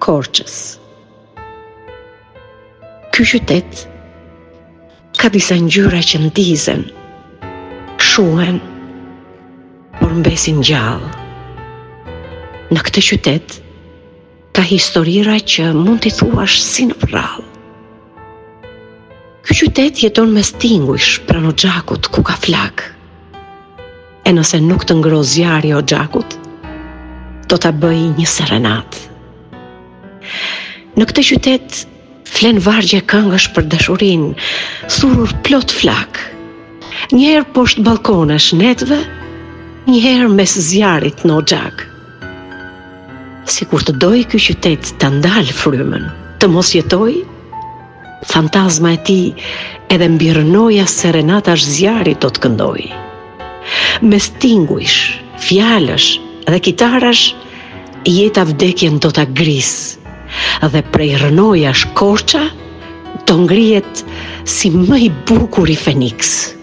Korçës. Ky qytet ka disa ngjyra që ndizen, shuhen, por mbesin gjallë. Në këtë qytet ka historira që mund t'i thuash si në prrallë. Ky qytet jeton mes tingujsh pranë Xhakut ku ka flak. E nëse nuk të ngro zjarri o Xhakut, do ta bëj një serenat. Në këtë qytet flen vargje këngësh për dashurinë, thurur plot flak. Njëherë poshtë balkonesh netëve, njëherë mes zjarrit në Xhak. Sikur të doj ky qytet ta ndal frymën, të mos jetoj, fantazma e tij edhe mbi rënoja serenatash zjarrit do të këndoj. Mes tingujsh, fjalësh dhe kitarash, jeta vdekjen do ta gris, dhe prej rënojash Korça do ngrihet si më i bukur i Feniks.